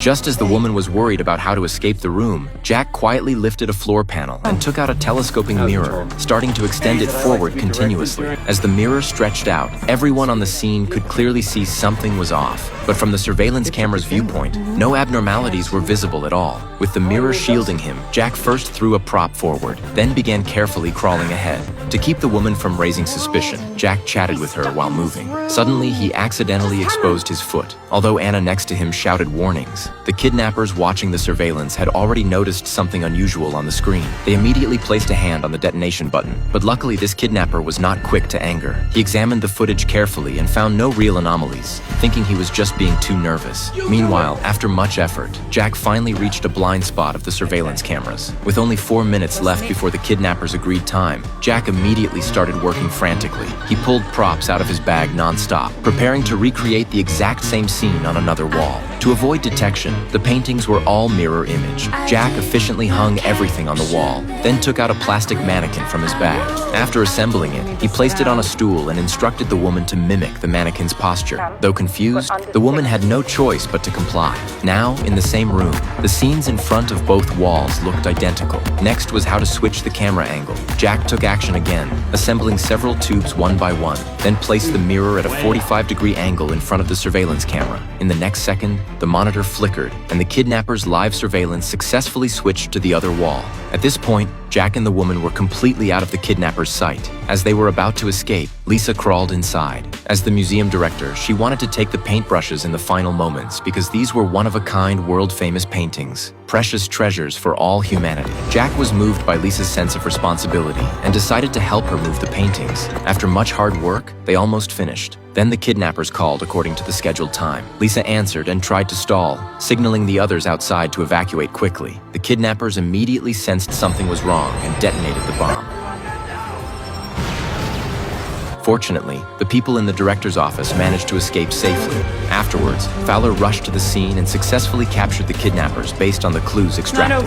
Just as the woman was worried about how to escape the room, Jack quietly lifted a floor panel and took out a telescoping mirror, starting to extend it forward continuously. As the mirror stretched out, everyone on the scene could clearly see something was off. But from the surveillance camera's viewpoint, no abnormalities were visible at all. With the mirror shielding him, Jack first threw a prop forward, then began carefully crawling ahead. To keep the woman from raising suspicion, Jack chatted with her while moving. Suddenly, he accidentally exposed his foot, although Anna next to him shouted warnings. The kidnappers watching the surveillance had already noticed something unusual on the screen. They immediately placed a hand on the detonation button, but luckily this kidnapper was not quick to anger. He examined the footage carefully and found no real anomalies, thinking he was just being too nervous. Meanwhile, after much effort, Jack finally reached a blind spot of the surveillance cameras. With only 4 minutes left before the kidnappers' agreed time, Jack immediately started working frantically. He pulled props out of his bag non-stop, preparing to recreate the exact same scene on another wall. To avoid detection, the paintings were all mirror image. Jack efficiently hung everything on the wall, then took out a plastic mannequin from his bag. After assembling it, he placed it on a stool and instructed the woman to mimic the mannequin's posture. Though confused, the woman had no choice but to comply. Now, in the same room, the scenes in front of both walls looked identical. Next was how to switch the camera angle. Jack took action again, assembling several tubes one by one, then placed the mirror at a 45-degree angle in front of the surveillance camera. In the next second, the monitor flickered, and the kidnapper's live surveillance successfully switched to the other wall. At this point, Jack and the woman were completely out of the kidnapper's sight. As they were about to escape, Lisa crawled inside. As the museum director, she wanted to take the paintbrushes in the final moments because these were one-of-a-kind, world-famous paintings, precious treasures for all humanity. Jack was moved by Lisa's sense of responsibility and decided to help her move the paintings. After much hard work, they almost finished. Then the kidnappers called according to the scheduled time. Lisa answered and tried to stall, signaling the others outside to evacuate quickly. The kidnappers immediately sensed something was wrong and detonated the bomb. Fortunately, the people in the director's office managed to escape safely. Afterwards, Fowler rushed to the scene and successfully captured the kidnappers based on the clues extracted.